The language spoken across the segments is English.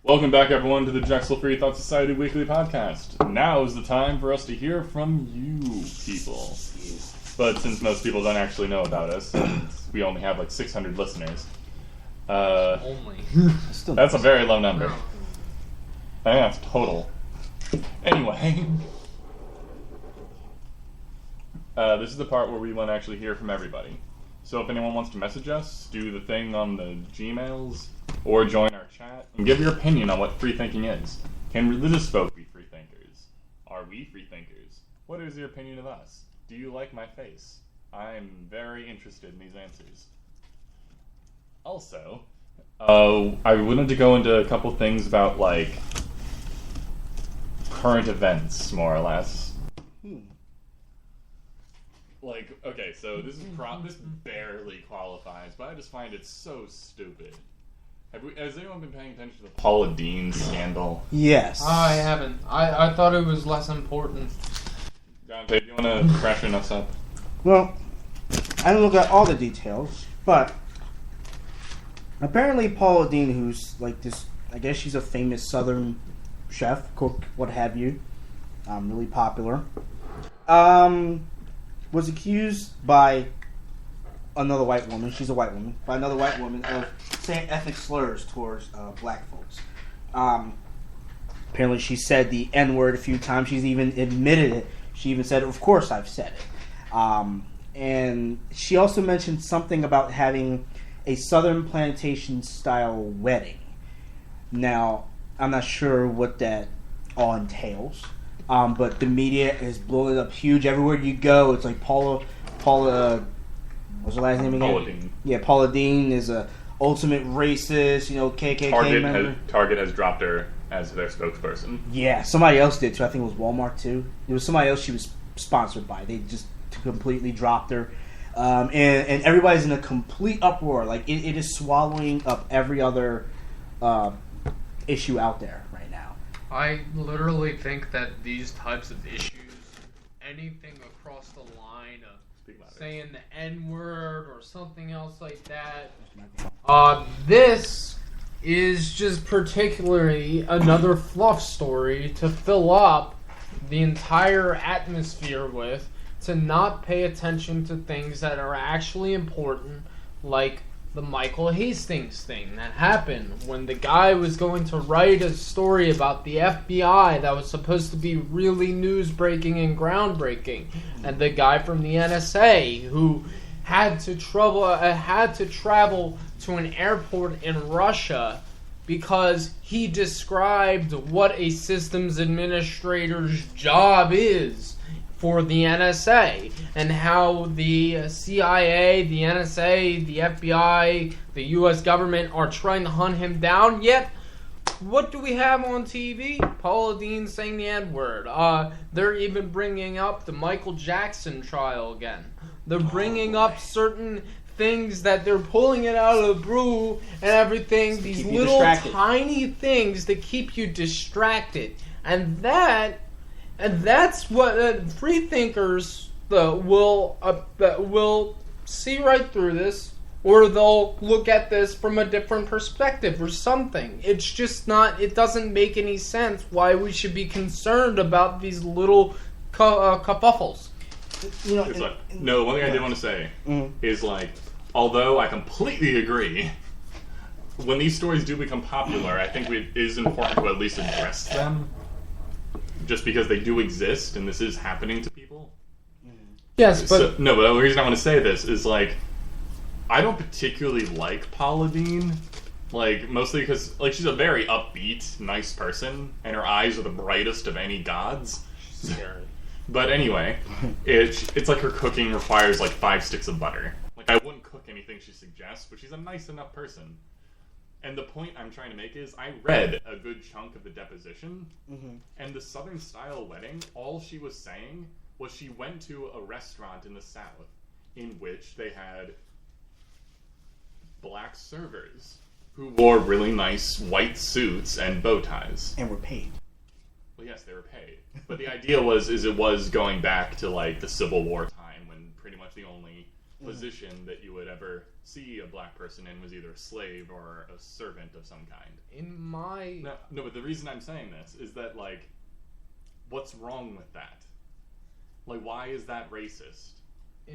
Welcome back, everyone, to the Drexel Freethought Society Weekly Podcast. Now is the time for us to hear from you people. But since most people don't actually know about us, and we only have like 600 listeners, that's a very low number. I think that's total. Anyway, this is the part where we want to actually hear from everybody. So if anyone wants to message us, do the thing on the Gmails, or join our chat, and give your opinion on what free thinking is. Can religious folk be free thinkers? Are we free thinkers? What is your opinion of us? Do you like my face? I'm very interested in these answers. Also, I wanted to go into a couple things about, like, current events, more or less. Like, okay, so this barely qualifies, but I just find it so stupid. Has anyone been paying attention to the Paula Deen scandal? Yes. I haven't. I thought it was less important. Dante, do you want to freshen us up? Well, I didn't look at all the details, but apparently Paula Deen, who's like this, I guess she's a famous Southern chef, cook, what have you, really popular, was accused by another white woman, she's a white woman, by another white woman of saying ethnic slurs towards black folks. Apparently she said the N-word a few times. She's even admitted it. She even said, of course I've said it. And she also mentioned something about having a Southern plantation-style wedding. Now, I'm not sure what that all entails, but the media is blowing it up huge. Everywhere you go, it's like Paula, what's her last name again? Paula Deen. Yeah, Paula Deen is a ultimate racist, KKK member. Target has dropped her as their spokesperson. Yeah, somebody else did too. I think it was Walmart too. It was somebody else she was sponsored by. They just completely dropped her. And everybody's in a complete uproar. Like, it is swallowing up every other issue out there right now. I literally think that these types of issues, anything across the line of saying the N-word or something else like that, this is just particularly another fluff story to fill up the entire atmosphere with, to not pay attention to things that are actually important, like the Michael Hastings thing that happened when the guy was going to write a story about the FBI that was supposed to be really news-breaking and groundbreaking, and the guy from the NSA who had to travel to an airport in Russia because he described what a systems administrator's job is for the NSA, and how the CIA, the NSA, the FBI, the U.S. government are trying to hunt him down. Yet, what do we have on TV? Paula Deen saying the N-word. They're even bringing up the Michael Jackson trial again. They're bringing up certain things that they're pulling it out of the brew and everything. These little tiny things that keep you distracted. And that's what free thinkers will see right through this, or they'll look at this from a different perspective or something. It's just not. It doesn't make any sense why we should be concerned about these little kerfuffles. No, one thing I did want to say is, like, although I completely agree, when these stories do become popular, I think it is important to at least address them. Just because they do exist, and this is happening to people. Yes, but... but the reason I want to say this is, like, I don't particularly like Paula Deen. Like, mostly because, like, she's a very upbeat, nice person, and her eyes are the brightest of any gods. She's scary. But anyway, it's like her cooking requires, like, 5 sticks of butter. Like, I wouldn't cook anything she suggests, but she's a nice enough person. And the point I'm trying to make is, I read a good chunk of the deposition, and the Southern-style wedding, all she was saying was she went to a restaurant in the South in which they had black servers who wore really nice white suits and bow ties. And were paid. Well, yes, they were paid. But the idea was, it was going back to, like, the Civil War time, when pretty much the only position that you would ever see a black person in was either a slave or a servant of some kind. In my... No, but the reason I'm saying this is that, like, what's wrong with that? Like, why is that racist?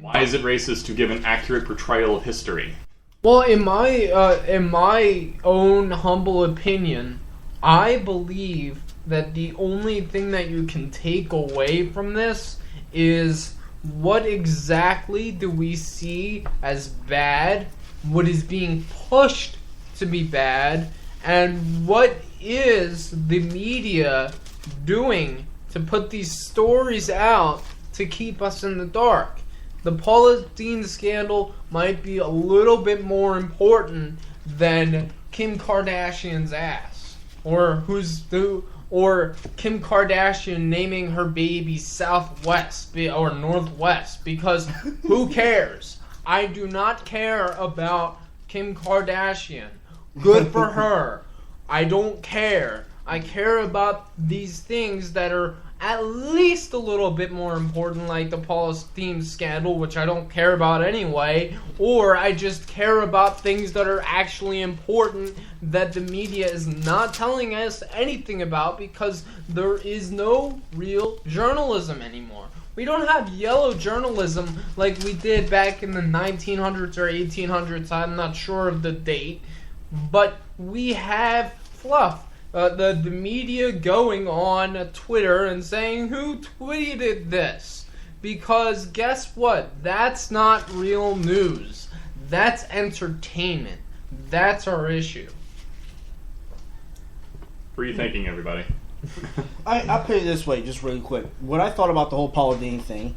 Why is it racist to give an accurate portrayal of history? Well, in my own humble opinion, I believe that the only thing that you can take away from this is what exactly do we see as bad, what is being pushed to be bad, and what is the media doing to put these stories out to keep us in the dark. The Paula Deen scandal might be a little bit more important than Kim Kardashian's ass, or Kim Kardashian naming her baby Southwest or Northwest, because who cares? I do not care about Kim Kardashian. Good for her. I don't care. I care about these things that are at least a little bit more important, like the Paula Deen scandal, which I don't care about anyway, or I just care about things that are actually important that the media is not telling us anything about, because there is no real journalism anymore. We don't have yellow journalism like we did back in the 1900s or 1800s, I'm not sure of the date, but we have fluff. The media going on Twitter and saying, who tweeted this? Because guess what? That's not real news. That's entertainment. That's our issue. Free thinking, everybody. I'll put it this way, just really quick. What I thought about the whole Paula Deen thing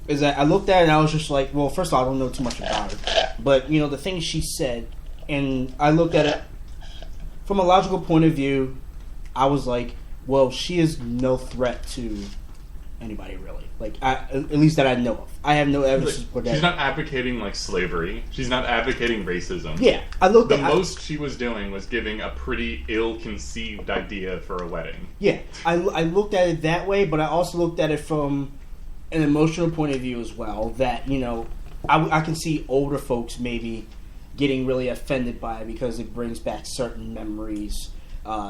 is that I looked at it and I was just like, well, first of all, I don't know too much about her. But, you know, the things she said, and I looked at it from a logical point of view, I was like, well, she is no threat to anybody, really. Like, at least that I know of. I have no evidence to support that. She's not advocating, like, slavery. She's not advocating racism. Yeah, I looked at... The most she was doing was giving a pretty ill-conceived idea for a wedding. Yeah, I looked at it that way, but I also looked at it from an emotional point of view as well, that, you know, I can see older folks maybe getting really offended by it because it brings back certain memories.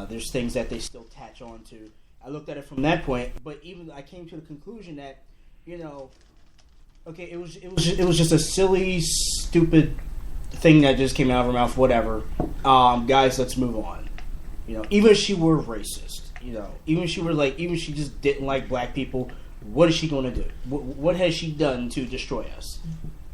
There's things that they still attach on to. I looked at it from that point, but even I came to the conclusion that, you know, okay, it was just a silly, stupid thing that just came out of her mouth. Whatever, guys, let's move on. You know, even if she were racist, you know, even if she just didn't like black people, what is she going to do? What has she done to destroy us?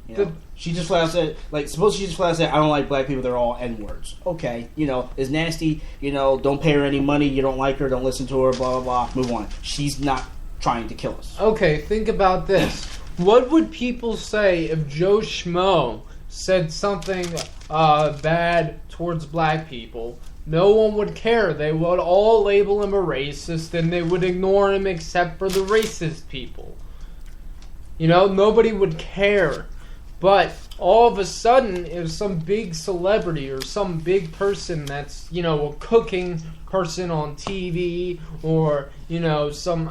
You know, she just flat out said, like, suppose she just flat out said, I don't like black people, they're all N-words. Okay, you know, it's nasty, you know, don't pay her any money, you don't like her, don't listen to her, blah, blah, blah, move on. She's not trying to kill us. Okay, think about this. What would people say if Joe Schmo said something bad towards black people? No one would care. They would all label him a racist, and they would ignore him except for the racist people. You know, nobody would care. But all of a sudden, if some big celebrity or some big person that's, you know, a cooking person on TV, or, you know, some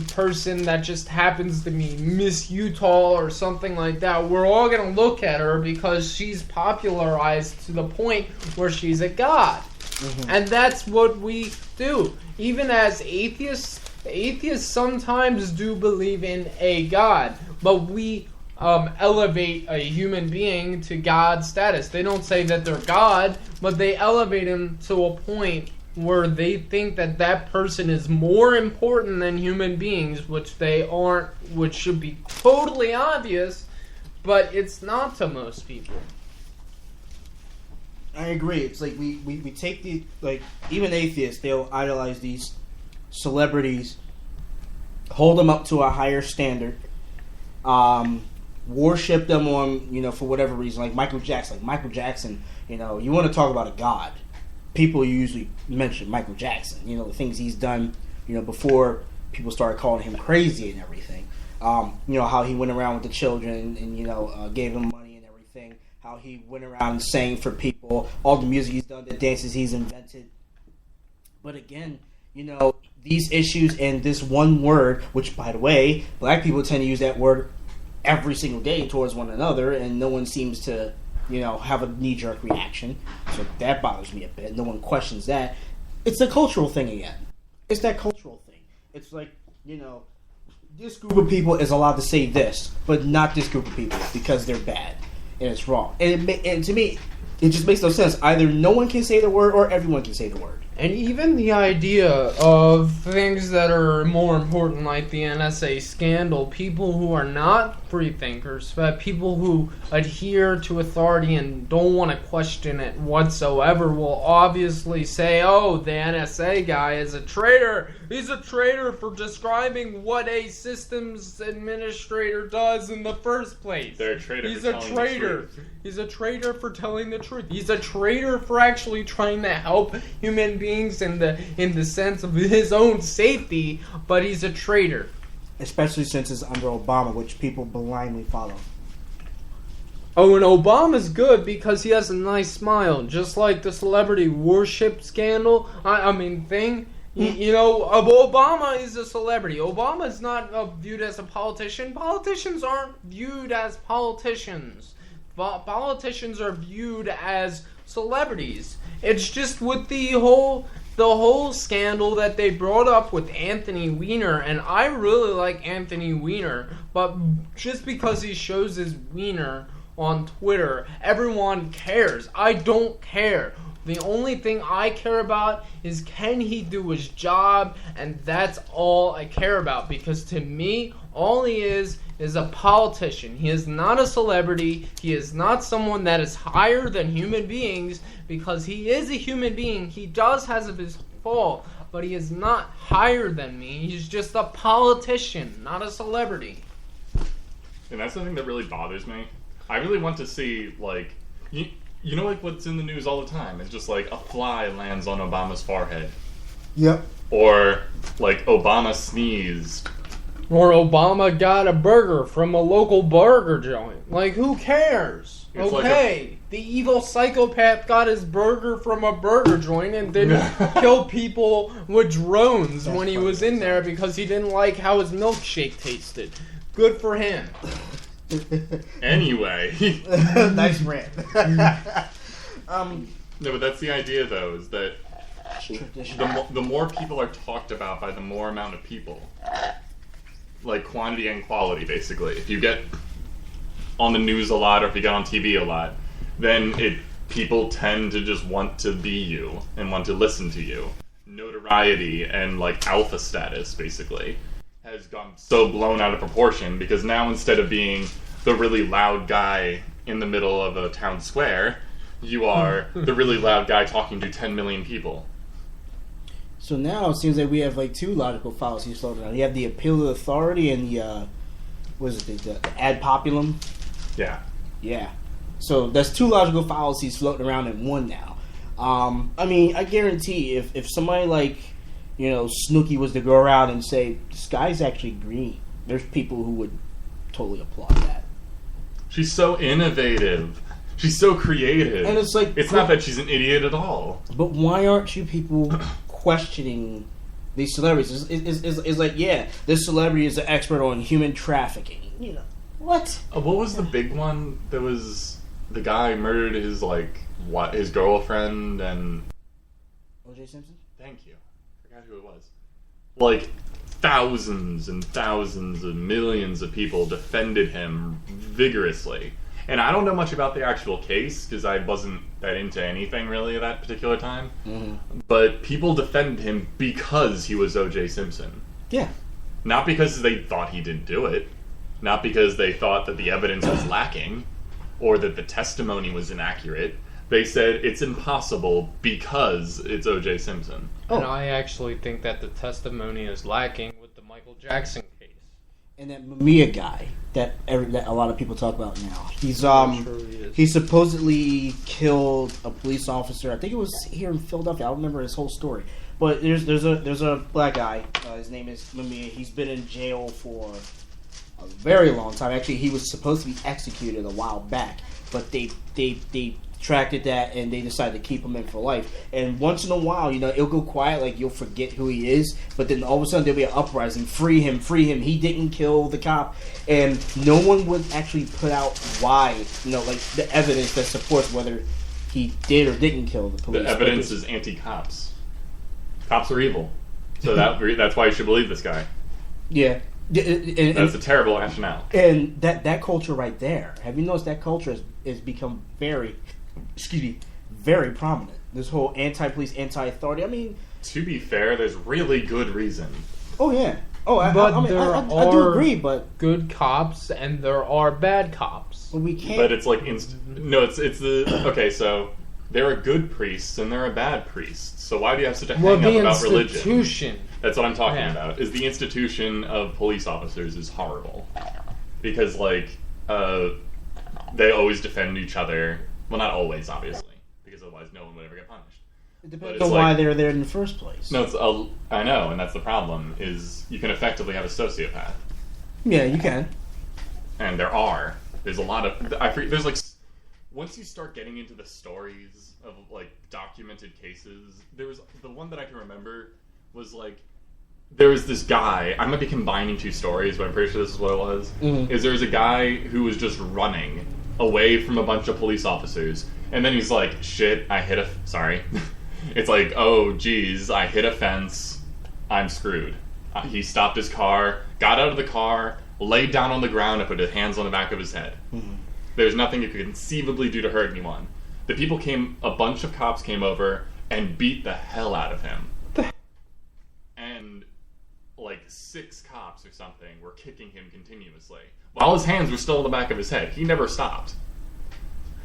person that just happens to be Miss Utah or something like that, we're all going to look at her because she's popularized to the point where she's a god. Mm-hmm. And that's what we do. Even as atheists sometimes do believe in a god, but we elevate a human being to God status. They don't say that they're God, but they elevate him to a point where they think that that person is more important than human beings, which they aren't, which should be totally obvious, but it's not to most people. I agree. It's like we take the, like, even atheists, they'll idolize these celebrities, hold them up to a higher standard, worship them on, you know, for whatever reason, like Michael Jackson, you know, you want to talk about a god, people usually mention Michael Jackson, you know, the things he's done, you know, before people started calling him crazy and everything, you know, how he went around with the children and, you know, gave them money and everything, how he went around saying for people, all the music he's done, the dances he's invented. But again, you know, these issues and this one word, which, by the way, black people tend to use that word every single day towards one another, and no one seems to, have a knee-jerk reaction. So that bothers me a bit. No one questions that. It's a cultural thing again. It's that cultural thing. It's like, this group of people is allowed to say this, but not this group of people because they're bad and it's wrong. And to me, it just makes no sense. Either no one can say the word or everyone can say the word. And even the idea of things that are more important, like the NSA scandal, people who are not free thinkers, but people who adhere to authority and don't want to question it whatsoever, will obviously say, oh, the NSA guy is a traitor. He's a traitor for describing what a systems administrator does in the first place. They're a traitor. He's a traitor. He's a traitor for telling the truth. He's a traitor for actually trying to help human beings in the sense of his own safety, but he's a traitor. Especially since it's under Obama, which people blindly follow. Oh, and Obama's good because he has a nice smile, just like the celebrity worship scandal. Thing. Obama is a celebrity. Obama's not viewed as a politician. Politicians aren't viewed as politicians. Politicians are viewed as celebrities. It's just with the whole scandal that they brought up with Anthony Weiner, and I really like Anthony Weiner, but just because he shows his wiener on Twitter, everyone cares. I don't care. The only thing I care about is, can he do his job, and that's all I care about, because to me, all he is a politician. He is not a celebrity. He is not someone that is higher than human beings, because he is a human being. He does have his fault, but he is not higher than me. He's just a politician, not a celebrity. And that's the thing that really bothers me. I really want to see, like, you know, like what's in the news all the time? It's just like a fly lands on Obama's forehead. Yep. Or, like, Obama sneezed. Or Obama got a burger from a local burger joint. Like, who cares? It's okay, the evil psychopath got his burger from a burger joint and didn't kill people with drones when he was in there because he didn't like how his milkshake tasted. Good for him. Anyway. Nice rant. No, but that's the idea, though, is that the more people are talked about by the more amount of people. Like, quantity and quality, basically. If you get on the news a lot, or if you get on TV a lot, then people tend to just want to be you and want to listen to you. Notoriety and, like, alpha status, basically, has gone so blown out of proportion, because now instead of being the really loud guy in the middle of a town square, you are the really loud guy talking to 10 million people. So now it seems like we have like two logical fallacies floating around. You have the appeal to authority and the the ad populum. Yeah. Yeah. So that's two logical fallacies floating around in one now. I guarantee if somebody like, Snooki was to go around and say, the sky's actually green, there's people who would totally applaud that. She's so innovative. She's so creative. And it's like... It's not that she's an idiot at all. But why aren't you people questioning these celebrities? It's like, yeah, this celebrity is an expert on human trafficking. What? What was the big one? That was the guy murdered his girlfriend and... O.J. Simpson? Thank you. I forgot who it was. Like, thousands and thousands and millions of people defended him vigorously. And I don't know much about the actual case, because I wasn't that into anything really at that particular time. Mm-hmm. But people defended him because he was O.J. Simpson. Yeah. Not because they thought he didn't do it. Not because they thought that the evidence was lacking, or that the testimony was inaccurate. They said it's impossible because it's O.J. Simpson. And I actually think that the testimony is lacking with the Michael Jackson case. And that Mamiya guy that a lot of people talk about now. He supposedly killed a police officer. I think it was here in Philadelphia. I don't remember his whole story. But there's a black guy. His name is Mamiya. He's been in jail for a very long time. Actually, he was supposed to be executed a while back, but they attracted that, and they decide to keep him in for life. And once in a while, it'll go quiet, like you'll forget who he is, but then all of a sudden there'll be an uprising, free him, he didn't kill the cop, and no one would actually put out why, like the evidence that supports whether he did or didn't kill the police. The evidence is anti-cops. Cops are evil, so that's why you should believe this guy. Yeah. That's a terrible rationale. And that culture right there, have you noticed that culture has become very prominent? This whole anti-police, anti-authority. I mean, to be fair, there's really good reason. Oh yeah. Oh, I do agree, but good cops and there are bad cops. But we can't. But it's like it's the okay. So there are good priests and there are bad priests. So why do you have such a hang up about religion? Institution. That's what I'm talking about. Is the institution of police officers is horrible because they always defend each other. Well, not always, obviously, because otherwise no one would ever get punished. It depends on why they're there in the first place. No, I know, and that's the problem. Is you can effectively have a sociopath. Yeah, you can. And there's a lot of there's once you start getting into the stories of documented cases, there was the one that I can remember was there was this guy. I might be combining two stories, but I'm pretty sure this is what it was. Mm-hmm. Is there was a guy who was just running away from a bunch of police officers, and then he's like, "Shit, I hit sorry." It's like, "Oh, geez, I hit a fence. I'm screwed." He stopped his car, got out of the car, laid down on the ground, and put his hands on the back of his head. Mm-hmm. There's nothing you could conceivably do to hurt anyone. A bunch of cops came over and beat the hell out of him. And 6 cops or something were kicking him continuously while his hands were still on the back of his head. He never stopped.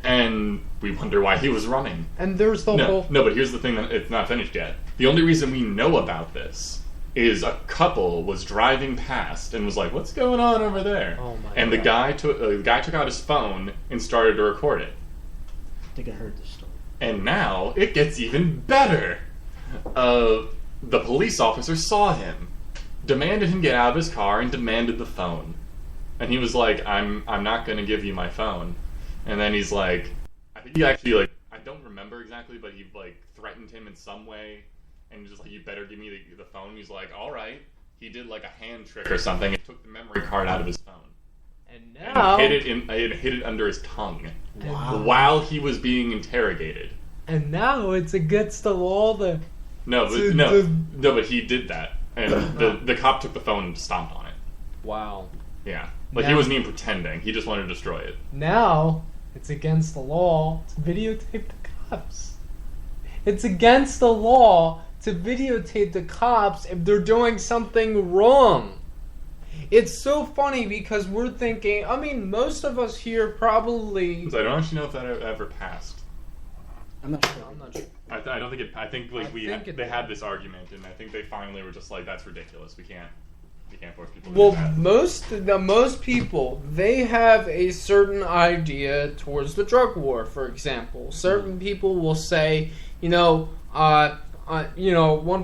And we wonder why he was running. And there's the whole... No, but here's the thing, that it's not finished yet. The only reason we know about this is a couple was driving past and was like, "What's going on over there?" Oh my and God. the guy took out his phone and started to record it. I think I heard this story. And now it gets even better. The police officer saw him, demanded him get out of his car, and demanded the phone. And he was like, I'm not going to give you my phone." And then he's like, I think he actually, I don't remember exactly, but he, threatened him in some way. And just "You better give me the phone." He's like, "All right." He did, a hand trick or something and took the memory card out of his phone. And now... And hid it under his tongue. Wow. While he was being interrogated. And now it's against the law to... No, but he did that. And the cop took the phone and stomped on it. Wow. Yeah. He wasn't even pretending. He just wanted to destroy it. Now, it's against the law to videotape the cops. It's against the law to videotape the cops if they're doing something wrong. It's so funny because we're thinking... I mean, most of us here probably... So I don't actually know if that ever passed. I'm not sure. I don't think it... I think they had this argument, and I think they finally were just like, "That's ridiculous. We can't force people to do that." Most people, they have a certain idea towards the drug war, for example. Certain people will say, one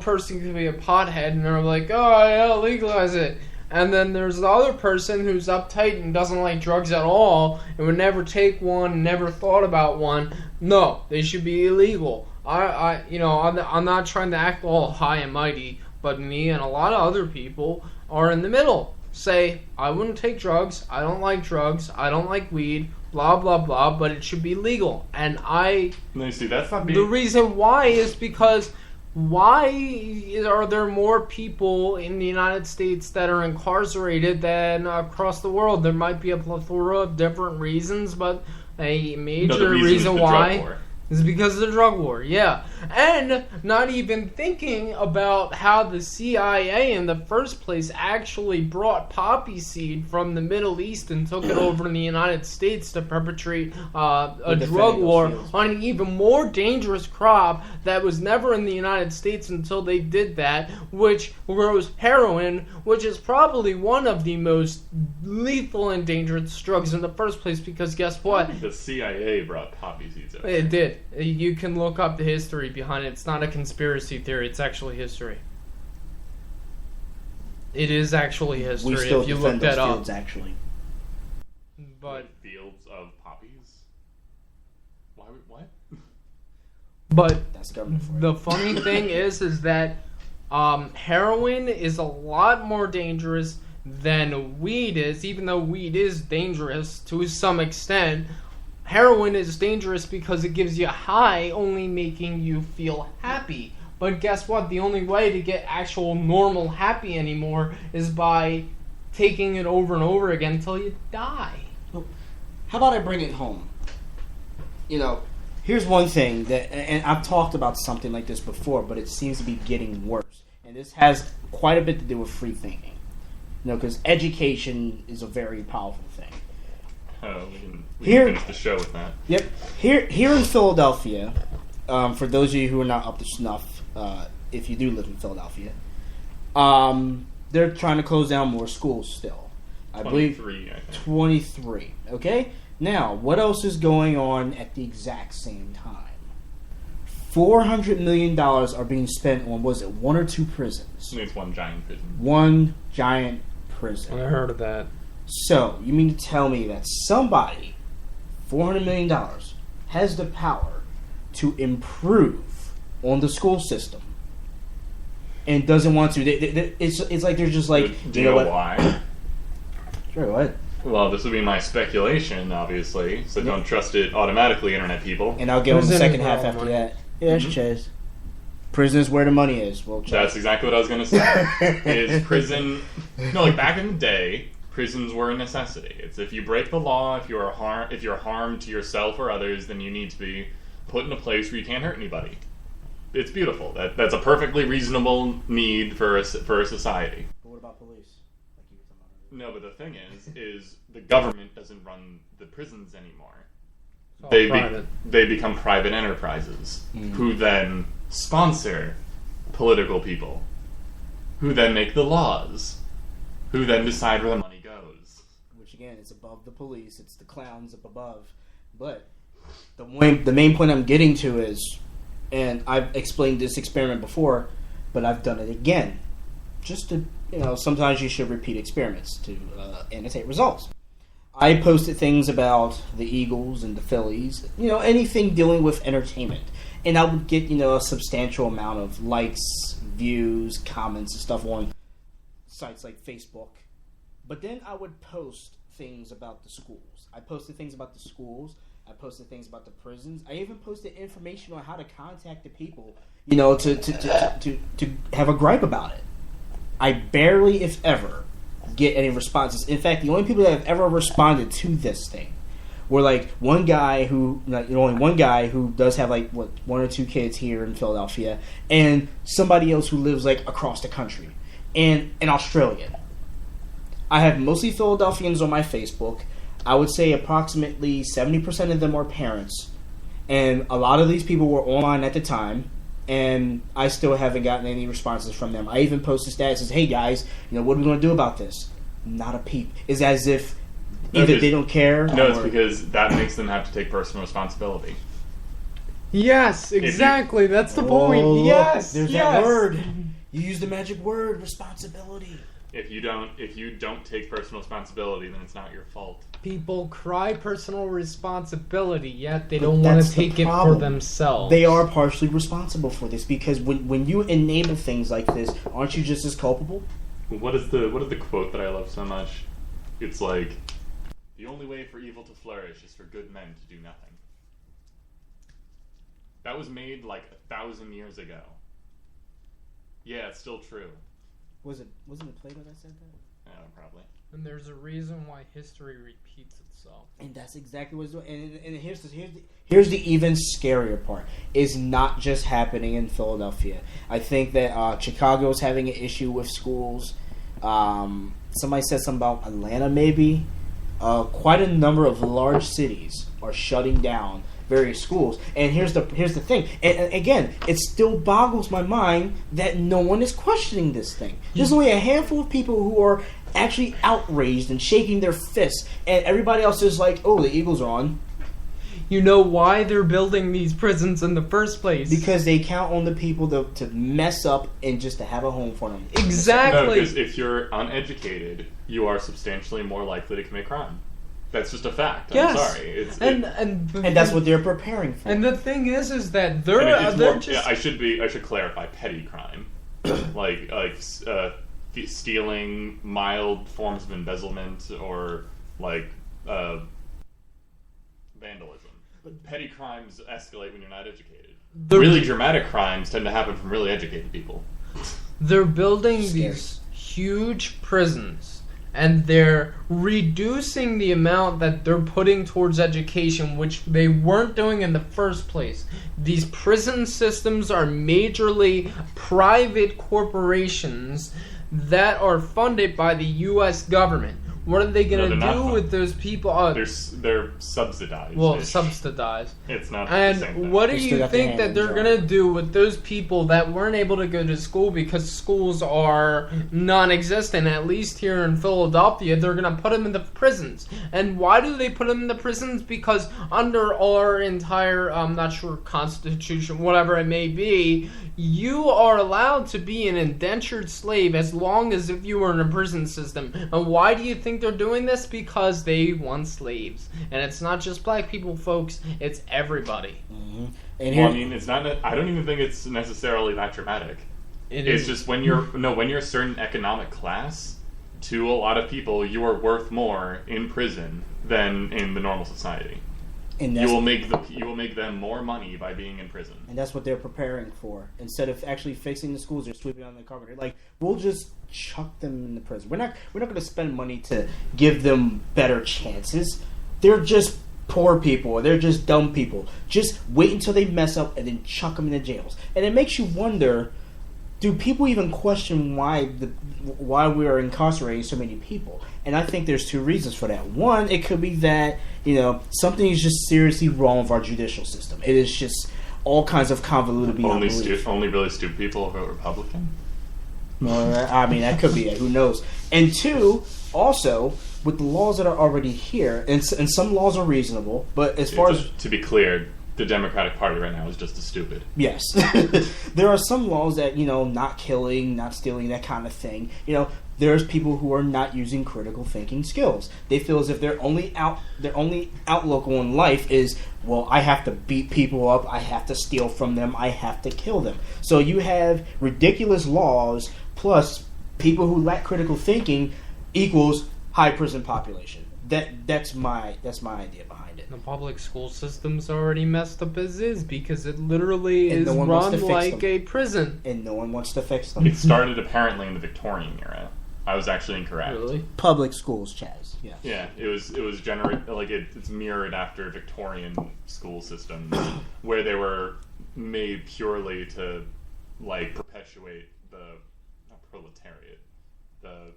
person could be a pothead, and they're like, "Oh, yeah, legalize it." And then there's the other person who's uptight and doesn't like drugs at all and would never take one, never thought about one. No, they should be illegal. I'm not trying to act all high and mighty, but me and a lot of other people are in the middle. Say, I wouldn't take drugs, I don't like drugs, I don't like weed, blah, blah, blah, but it should be legal. And No, you see, that's not being... The reason why is because... Why are there more people in the United States that are incarcerated than across the world? There might be a plethora of different reasons, but a major reason why is because of the drug war, yeah. And not even thinking about how the CIA in the first place actually brought poppy seed from the Middle East and took it over in the United States to perpetrate a drug war on an even more dangerous crop that was never in the United States until they did that, which grows heroin, which is probably one of the most lethal and dangerous drugs in the first place, because guess what? The CIA brought poppy seeds over. It did. You can look up the history behind it. It's not a conspiracy theory. It's actually history. It is actually history. We still if you defend look those that fields, up. actually. But fields of poppies? Why What? But That's government for you. the funny thing is that heroin is a lot more dangerous than weed is, even though weed is dangerous to some extent. Heroin is dangerous because it gives you a high, only making you feel happy. But guess what? The only way to get actual normal happy anymore is by taking it over and over again until you die. How about I bring it home? Here's one thing that, and I've talked about something like this before, but it seems to be getting worse. And this has quite a bit to do with free thinking. Because education is a very powerful thing. Oh, we can finish the show with that. Yep. Here in Philadelphia, for those of you who are not up to snuff, if you do live in Philadelphia, they're trying to close down more schools still. I believe 23. Okay? Now, what else is going on at the exact same time? $400 million are being spent on, was it one or two prisons? I think it's one giant prison. One giant prison. I heard of that. So, you mean to tell me that somebody, $400 million, has the power to improve on the school system and doesn't want to? It's like they're just like... Do you know why? Sure, go ahead. Well, this would be my speculation, obviously, so don't trust it automatically, internet people. And I'll get on the Prison second is half where all after the that. Yes, Chase. Prison is where the money is. Well, That's exactly what I was going to say. Is prison... No, like back in the day, prisons were a necessity. It's if you break the law, if you're harmed to yourself or others, then you need to be put in a place where you can't hurt anybody. It's beautiful. That's a perfectly reasonable need for a society. But what about police? No, but the thing is the government doesn't run the prisons anymore. They become private enterprises who then sponsor political people, who then make the laws, who then decide where the money goes. Which again, is above the police. It's the clowns up above. But the main point I'm getting to is, and I've explained this experiment before, but I've done it again, just to. Sometimes you should repeat experiments to annotate results. I posted things about the Eagles and the Phillies, anything dealing with entertainment. And I would get, a substantial amount of likes, views, comments, and stuff on sites like Facebook. But then I would post things about the schools. I posted things about the schools. I posted things about the prisons. I even posted information on how to contact the people, to have a gripe about it. I barely, if ever, get any responses. In fact, the only people that have ever responded to this thing were only one guy who does have one or two kids here in Philadelphia, and somebody else who lives across the country, and an Australian. I have mostly Philadelphians on my Facebook. I would say approximately 70% of them are parents, and a lot of these people were online at the time. And I still haven't gotten any responses from them. I even posted statuses, hey guys, what are we going to do about this? Not a peep. It's as if either they don't care. No, it's because that makes them have to take personal responsibility. Yes, exactly. That's the point. Yes, there's that word. You use the magic word, responsibility. If you don't take personal responsibility, then it's not your fault. People cry personal responsibility, yet they don't want to take it for themselves. They are partially responsible for this because when you enable things like this, aren't you just as culpable? What is the quote that I love so much? It's like, the only way for evil to flourish is for good men to do nothing. That was made 1,000 years ago. Yeah, it's still true. Wasn't it Plato that said that? Probably. And there's a reason why history repeats itself. And that's exactly what it's doing. And here's the even scarier part. It's not just happening in Philadelphia. I think that Chicago is having an issue with schools. Somebody said something about Atlanta, maybe. Quite a number of large cities are shutting down various schools. And here's the thing. And again, it still boggles my mind that no one is questioning this thing. There's only a handful of people who are actually outraged and shaking their fists, and everybody else is like, oh, the Eagles are on. You know why they're building these prisons in the first place? Because they count on the people to mess up and just to have a home for them. Exactly. No, because if you're uneducated, you are substantially more likely to commit crime. That's just a fact. Yes. I'm sorry. And that's what they're preparing for. And the thing is that I should clarify petty crime, like stealing, mild forms of embezzlement, or like vandalism. But petty crimes escalate when you're not educated. Really dramatic crimes tend to happen from really educated people. They're building these huge prisons. And they're reducing the amount that they're putting towards education, which they weren't doing in the first place. These prison systems are majorly private corporations that are funded by the U.S. government. What are they going to do with those people? They're subsidized. Well, subsidized. It's not and the same thing. What do you think that they're going to do with those people that weren't able to go to school because schools are non-existent, at least here in Philadelphia? They're going to put them in the prisons. And why do they put them in the prisons? Because under our entire, I'm not sure, constitution, whatever it may be, you are allowed to be an indentured slave as long as if you were in a prison system. And why do you think they're doing this? Because they want slaves. And it's not just black people, folks. It's everybody. Mm-hmm. I mean, it's not. I don't even think it's necessarily that dramatic. It's just when you're a certain economic class, to a lot of people, you are worth more in prison than in the normal society. And you will make them more money by being in prison. And that's what they're preparing for. Instead of actually fixing the schools, they're sweeping on the carpet. Like, we'll just chuck them in the prison. We're not going to spend money to give them better chances. They're just poor people. They're just dumb people. Just wait until they mess up and then chuck them in the jails. And it makes you wonder, do people even question why we are incarcerating so many people? And I think there's two reasons for that. One, it could be that, something is just seriously wrong with our judicial system. It is just all kinds of convoluted beyond belief. Only really stupid people vote Republican? I mean, that could be it. Who knows? And two, also, with the laws that are already here, and some laws are reasonable, but as far as... To be clear, the Democratic Party right now is just as stupid. Yes. There are some laws that, not killing, not stealing, that kind of thing. There's people who are not using critical thinking skills. They feel as if their only outlook on life is, well, I have to beat people up, I have to steal from them, I have to kill them. So you have ridiculous laws plus people who lack critical thinking equals high prison population. That's my idea behind it. The public school system's already messed up as is because it literally is run like a prison. And no one wants to fix them. It started apparently in the Victorian era. I was actually incorrect. Really? Public schools, Chaz. Yeah. Yeah, it was it's mirrored after Victorian school systems where they were made purely to perpetuate the proletariat, the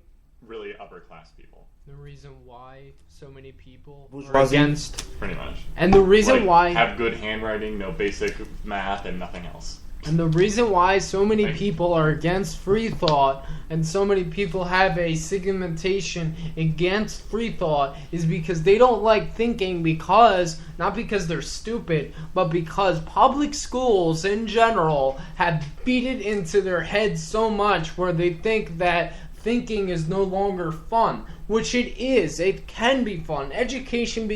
really upper class people. The reason why so many people are against, pretty much, and the reason why have good handwriting, no basic math, and nothing else. And the reason why so many people are against free thought and so many people have a segmentation against free thought is because they don't like thinking not because they're stupid, but because public schools in general have beat it into their heads so much where they think that thinking is no longer fun, which it is. It can be fun. Education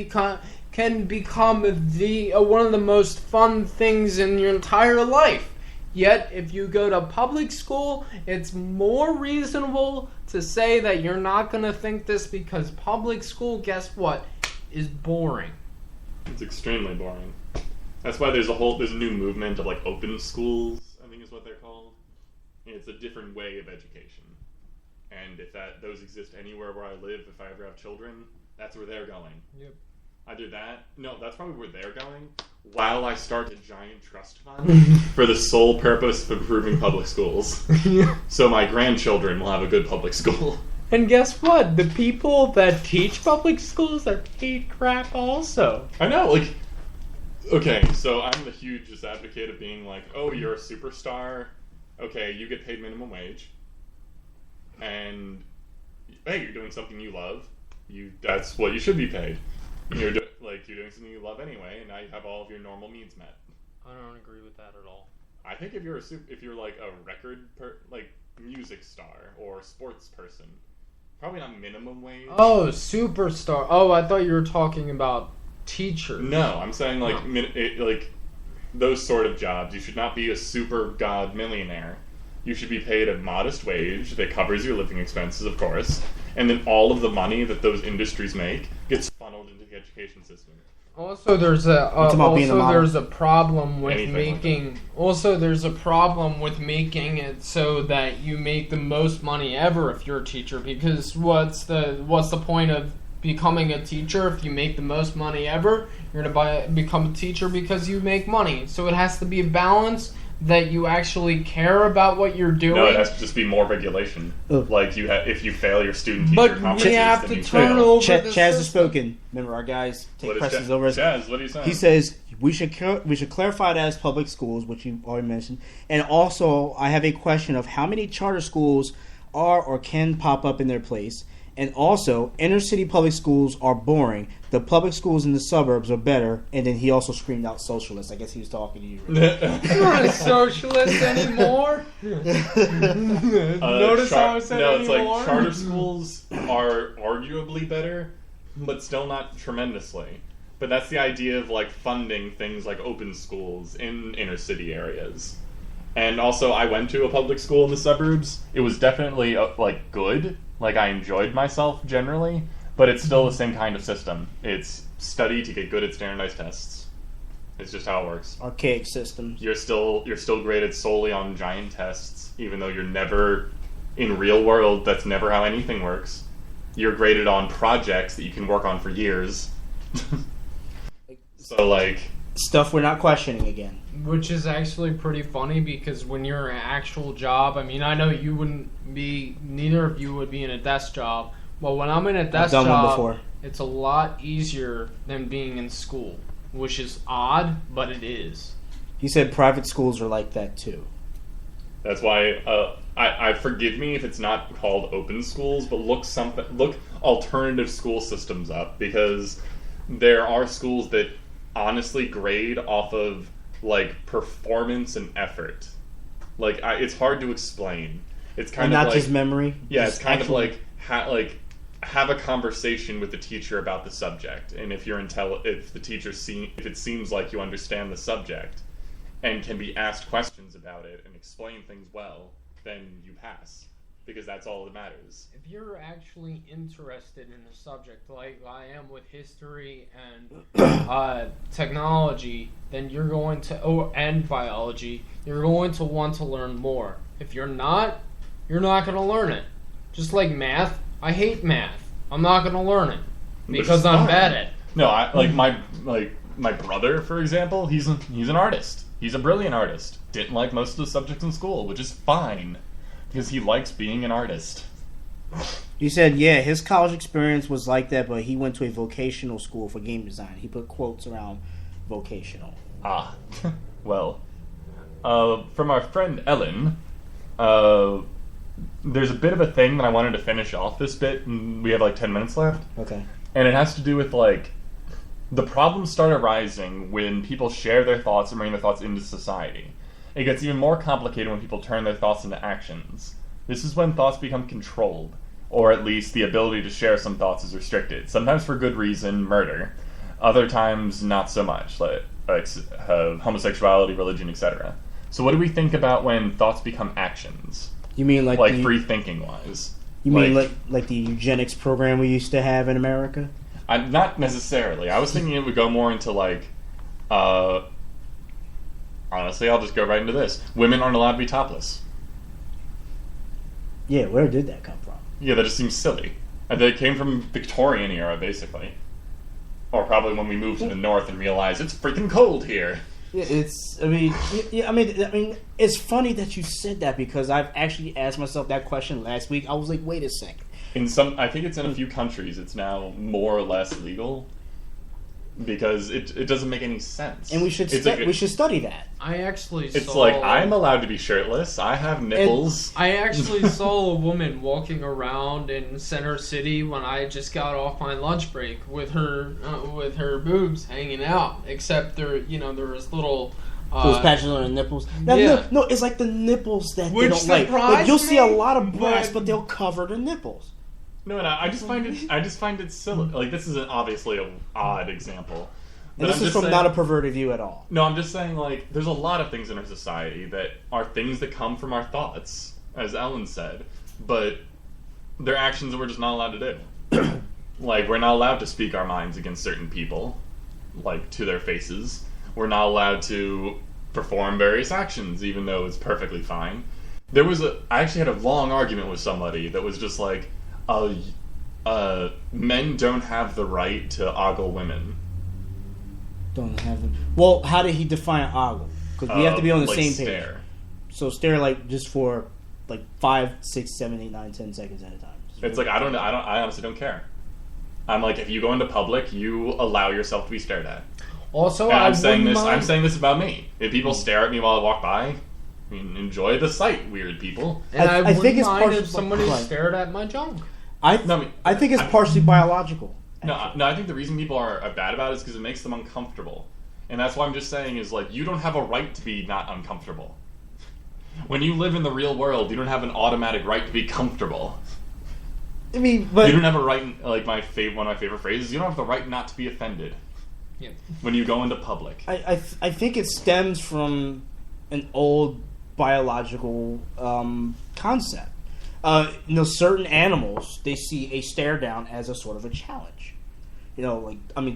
can become one of the most fun things in your entire life. Yet, if you go to public school, it's more reasonable to say that you're not going to think this because public school, guess what, is boring. It's extremely boring. That's why there's a new movement of open schools, I think is what they're called. And it's a different way of education. And if those exist anywhere where I live, if I ever have children, that's where they're going. Yep. Either that, no, that's probably where they're going, while I start a giant trust fund for the sole purpose of improving public schools. So my grandchildren will have a good public school. And guess what? The people that teach public schools are paid crap also. I know, okay, so I'm the hugest advocate of being oh, you're a superstar, okay, you get paid minimum wage, and, hey, you're doing something you love, that's what you should be paid. You're doing something you love anyway, and now you have all of your normal needs met. I don't agree with that at all. I think if you're a record music star or sports person, Probably not minimum wage. Oh, superstar. Oh, I thought you were talking about teachers. No, I'm saying like like those sort of jobs. You should not be a super god millionaire. You should be paid a modest wage that covers your living expenses, of course, and then all of the money that those industries make gets funneled into the education system. Also, there's a problem with there's a problem with making it so that you make the most money ever if you're a teacher. Because what's the point of becoming a teacher if you make the most money ever? You're gonna become a teacher because you make money. So it has to be a balance that you actually care about what you're doing. No, it has to just be more regulation. Ugh. Like if you fail your student teacher but conferences, we have then to you turn fail. over Chaz the has system. spoken. Remember, our guys take precedence over us. Chaz, what are you saying? He says we should clarify that as public schools, which you already mentioned, and also I have a question of how many charter schools are or can pop up in their place, and also inner city public schools are boring. The public schools in the suburbs are better. And then he also screamed out socialist. I guess he was talking to you. You're not a socialist anymore. Notice how I said no, it's anymore? like charter schools are arguably better, but still not tremendously. But that's the idea of like funding things like open schools in inner city areas. And also, I went to a public school in the suburbs. It was definitely like good. Like I enjoyed myself generally, but it's still the same kind of system. It's study to get good at standardized tests. It's just how it works. Archaic systems. You're still graded solely on giant tests, even though you're never in real world. That's never how anything works. You're graded on projects that you can work on for years. So like stuff we're not questioning again. Which is actually pretty funny because when you're an actual job, I mean, I know you wouldn't be, neither of you would be in a desk job. But when I'm in a desk done one job, before. It's a lot easier than being in school, which is odd, but it is. He said private schools are like that too. that's why I forgive me if it's not called open schools, but look alternative school systems up, because there are schools that honestly grade off of like performance and effort. Like it's hard to explain. It's kind and of not like, just memory. Yeah, it's kind of like have a conversation with the teacher about the subject, and if the teacher if it seems like you understand the subject and can be asked questions about it and explain things well, then you pass, because that's all that matters. If you're actually interested in a subject like I am with history and technology, then you're going to, and biology, you're going to want to learn more. If you're not going to learn it. Just like math, I hate math. I'm not going to learn it because I'm bad at it. No, my brother, for example, he's an artist. He's a brilliant artist. Didn't like most of the subjects in school, which is fine, because he likes being an artist. He said, yeah, his college experience was like that, but he went to a vocational school for game design. He put quotes around vocational. Ah, well, from our friend Ellen, there's a bit of a thing that I wanted to finish off this bit, and we have like 10 minutes left. Okay. And it has to do with like the problems start arising when people share their thoughts and bring their thoughts into society. It gets even more complicated when people turn their thoughts into actions. This is when thoughts become controlled, or at least the ability to share some thoughts is restricted. Sometimes for good reason, murder. Other times, not so much, like homosexuality, religion, etc. So what do we think about when thoughts become actions? You mean like free thinking wise? You mean like the eugenics program we used to have in America? Not necessarily. I was thinking it would go more into like, honestly, I'll just go right into this. Women aren't allowed to be topless. Yeah, where did that come from? Yeah, that just seems silly. That came from Victorian era, basically. Or probably when we moved to the north and realized it's freaking cold here. Yeah, I mean, it's funny that you said that, because I've actually asked myself that question last week. I was like, wait a second. I think it's in a few countries, it's now more or less legal, because it doesn't make any sense. And we should study that. It's like, I'm allowed to be shirtless. I have nipples. I actually saw a woman walking around in Center City when I just got off my lunch break with her boobs hanging out. Except there was little those patches on her nipples. No, it's like the nipples that they don't like. You'll see a lot of breasts, but they'll cover the nipples. No, I just find it silly. Like, this is obviously an odd example. And this is from not a perverted view at all. No, I'm just saying, like, there's a lot of things in our society that are things that come from our thoughts, as Ellen said, but they're actions that we're just not allowed to do. Like, we're not allowed to speak our minds against certain people, like, to their faces. We're not allowed to perform various actions, even though it's perfectly fine. I actually had a long argument with somebody that was just like, men don't have the right to ogle women. Don't have them. Well, how did he define ogle? Because we have to be on the same page. Stare. So stare, like, just for like 5, 6, 7, 8, 9, 10 seconds at a time. It's like I honestly don't care. I'm like, if you go into public, you allow yourself to be stared at. Also, I'm saying this about me. If people stare at me while I walk by, I mean, enjoy the sight, weird people. And I think it's mind partially if somebody stared at my junk. I think it's partially biological. No, I think the reason people are bad about it is because it makes them uncomfortable. And that's why I'm just saying is, like, you don't have a right to be not uncomfortable. When you live in the real world, you don't have an automatic right to be comfortable. I mean, but... You don't have a right, like, one of my favorite phrases, you don't have the right not to be offended. Yeah. When you go into public. I think it stems from an old biological concept. Certain animals, they see a stare down as a sort of a challenge.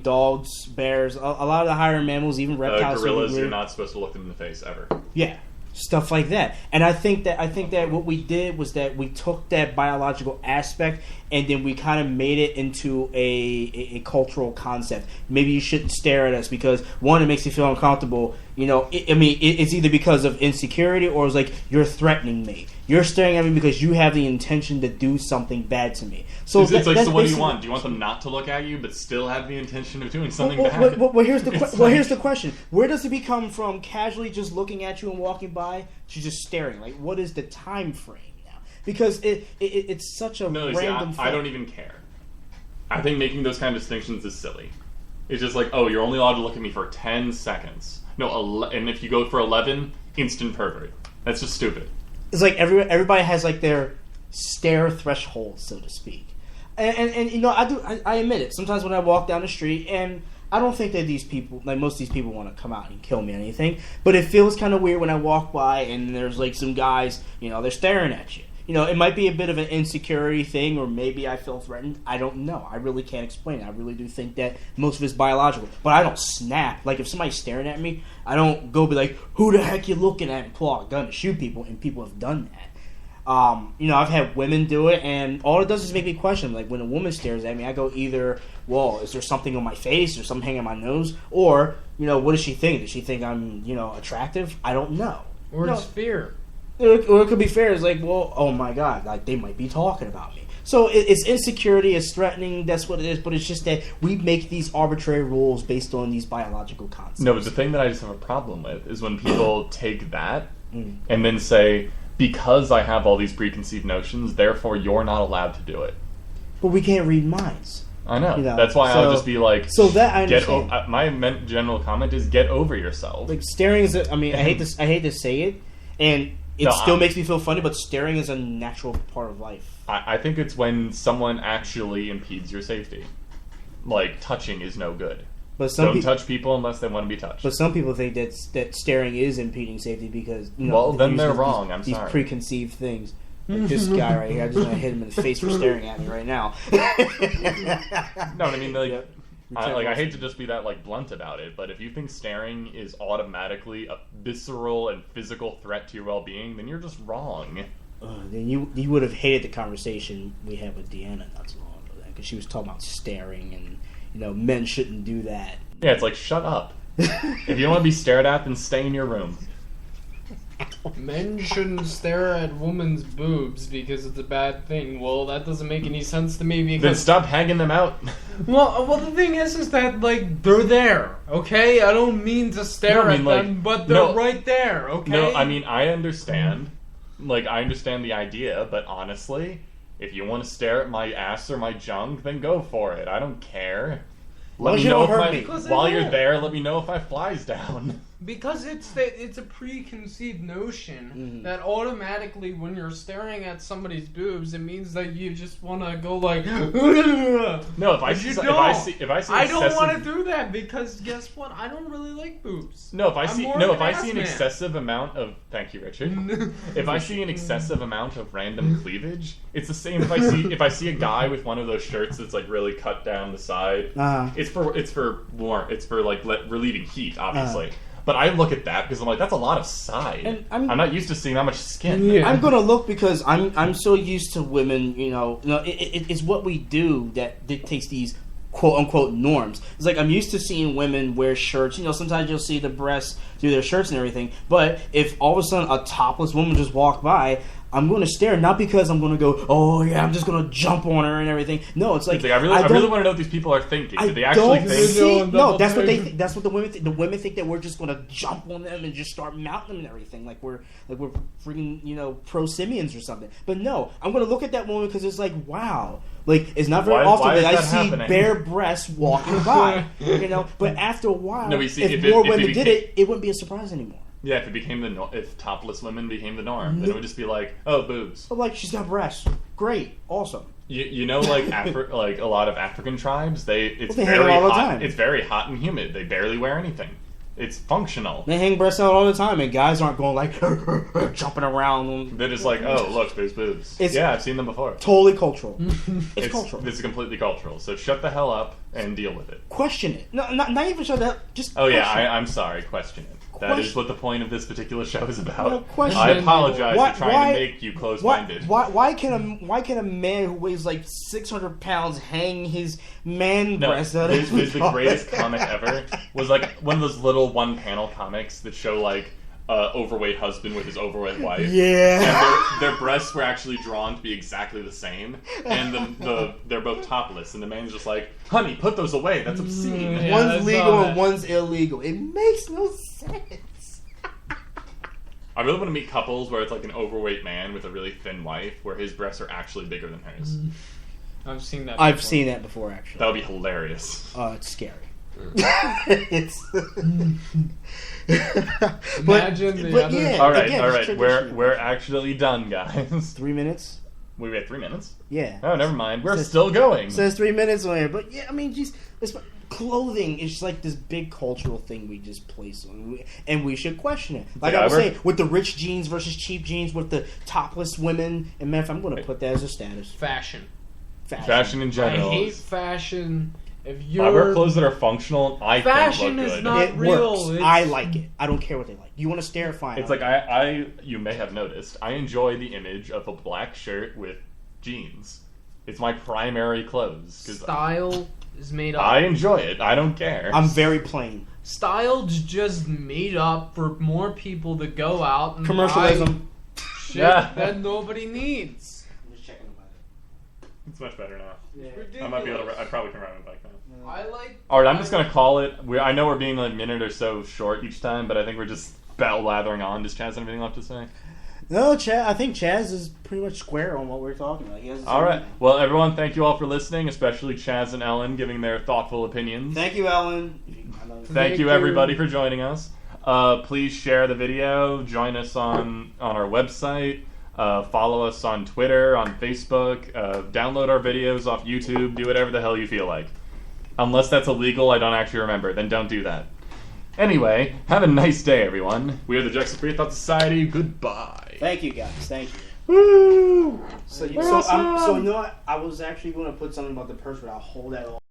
Dogs, bears, a lot of the higher mammals, even reptiles. Gorillas, you're not supposed to look them in the face ever. Yeah, stuff like that. And I think that what we did was that we took that biological aspect and then we kind of made it into a cultural concept. Maybe you shouldn't stare at us because, one, it makes you feel uncomfortable. It's either because of insecurity or it's like, you're threatening me. You're staring at me because you have the intention to do something bad to me. So it's like, so what do you want? Do you want them not to look at you but still have the intention of doing something bad? Well, here's the question. Where does it become from casually just looking at you and walking by to just staring? Like, what is the time frame now? Because it's such a random thing. I don't even care. I think making those kind of distinctions is silly. It's just like, oh, you're only allowed to look at me for 10 seconds. No, and if you go for 11, instant pervert. That's just stupid. It's like everybody has like their stare threshold, so to speak. And I admit it. Sometimes when I walk down the street, and I don't think that these people, like most of these people, want to come out and kill me or anything, but it feels kind of weird when I walk by and there's like some guys, they're staring at you. It might be a bit of an insecurity thing, or maybe I feel threatened. I don't know. I really can't explain it. I really do think that most of it's biological. But I don't snap. Like, if somebody's staring at me, I don't be like, who the heck you looking at, and pull out a gun to shoot people, and people have done that. I've had women do it, and all it does is make me question. Like, when a woman stares at me, I go either, well, is there something on my face, or something hanging on my nose, or, what does she think? Does she think I'm, attractive? I don't know. Or it's fear. Or it could be fair. It's like, well, oh my God, like they might be talking about me. So it's insecurity, it's threatening, that's what it is, but it's just that we make these arbitrary rules based on these biological concepts. No, but the thing that I just have a problem with is when people take that and then say, because I have all these preconceived notions, therefore you're not allowed to do it. But we can't read minds. I know. That's why I'll just be like, so that I understand. My general comment is get over yourself. Like, staring is, I hate to say it, and it still makes me feel funny, but staring is a natural part of life. I think it's when someone actually impedes your safety. Like, touching is no good. But don't touch people unless they want to be touched. But some people think that staring is impeding safety because then they're wrong. These preconceived things. Like this guy right here, I just want to hit him in the face for staring at me right now. No, I mean, like, I hate to just be that like blunt about it, but if you think staring is automatically a visceral and physical threat to your well-being, then you're just wrong. Then you would have hated the conversation we had with Deanna not too long ago, because she was talking about staring and men shouldn't do that. Yeah, it's like, shut up. If you don't want to be stared at, then stay in your room. Men shouldn't stare at women's boobs because it's a bad thing. Well, that doesn't make any sense to me because... Then stop hanging them out. Well, the thing is that, like, they're there, okay? I don't mean to stare at them, but they're right there, okay? No, I mean, I understand. Like, I understand the idea, but honestly, if you want to stare at my ass or my junk, then go for it. I don't care. Let me know if while you're there, let me know if my fly's down. Because it's a preconceived notion that automatically when you're staring at somebody's boobs, it means that you just want to go like. No, if I see I don't want to do that because guess what? I don't really like boobs. No, if I see an excessive amount of thank you, Richard. If I see an excessive amount of random cleavage, it's the same if I see a guy with one of those shirts that's like really cut down the side. It's for warm. It's for like relieving heat, obviously. But I look at that because I'm like, that's a lot of side. And I'm not used to seeing that much skin. Yeah. I'm gonna look because I'm so used to women. It's what we do that dictates these quote unquote norms. It's like I'm used to seeing women wear shirts. Sometimes you'll see the breasts through their shirts and everything. But if all of a sudden a topless woman just walked by, I'm going to stare, not because I'm going to go, oh yeah, I'm just going to jump on her and everything. No, it's like I really want to know what these people are thinking. Do they actually think? No, that's what they think. That's what the women think. The women think that we're just going to jump on them and just start mounting them and everything, like we're freaking pro simians or something. But no, I'm going to look at that woman because it's like, wow, like it's not very often that I see bare breasts walking by. But after a while, if more women did it, it wouldn't be a surprise anymore. Yeah, if topless women became the norm, then it would just be like, oh, boobs. But like, she's got breasts. Great, awesome. Like like a lot of African tribes, it's they very hang all the hot. time. It's very hot and humid. They barely wear anything. It's functional. They hang breasts out all the time, and guys aren't going like jumping around. They're just like, oh, look, there's boobs. Yeah, I've seen them before. Totally cultural. It's cultural. This is completely cultural. So shut the hell up and deal with it. Question it. No, not even shut up. Just. Oh yeah, I'm sorry. Question it. That is what the point of this particular show is about. No, I apologize for trying to make you close-minded. Why can a man who weighs like 600 pounds hang his man breast out? The greatest comic ever was like one of those little one-panel comics that show like overweight husband with his overweight wife. Yeah. And their breasts were actually drawn to be exactly the same, and they're both topless, and the man's just like, honey, put those away. That's obscene. Yeah, one's legal and one's illegal. It makes no sense. I really want to meet couples where it's like an overweight man with a really thin wife, where his breasts are actually bigger than hers. I've seen that. I've seen that before, actually. That would be hilarious. It's scary. It's. Imagine the other. Yeah, all right. We're actually done, guys. 3 minutes. We had 3 minutes. Yeah. Oh, never mind. We're still going. It says 3 minutes on here, but yeah, I mean, just clothing is just like this big cultural thing we just place on, and we should question it. Like I was saying, with the rich jeans versus cheap jeans, with the topless women, and man, I'm going to put that as a status. Fashion in general. I hate fashion. If I wear clothes that are functional, I fashion think look good. Is not it real. Works. I like it. I don't care what they like. You want to stare? Fine. It's like you may have noticed, I enjoy the image of a black shirt with jeans. It's my primary clothes. Style is made up. I enjoy it. I don't care. I'm very plain. Style's just made up for more people to go out and commercialism. Buy shit that nobody needs. I'm just checking about it. It's much better now. Yeah. I probably can ride my bike now. I like. Alright, I'm just gonna call it. I know we're being like a minute or so short each time, but I think we're just lathering on. Does Chaz have anything left to say? No, I think Chaz is pretty much square on what we're talking about. Alright, well everyone, thank you all for listening, especially Chaz and Ellen giving their thoughtful opinions. Thank you, Ellen. Thank you everybody for joining us. Please share the video, join us on our website. Follow us on Twitter, on Facebook, download our videos off YouTube, do whatever the hell you feel like. Unless that's illegal, I don't actually remember, then don't do that. Anyway, have a nice day, everyone. We are the Jackson Freethought Society. Goodbye. Thank you, guys. Thank you. Woo! So you know what? I was actually going to put something about the purse, but I'll hold that off.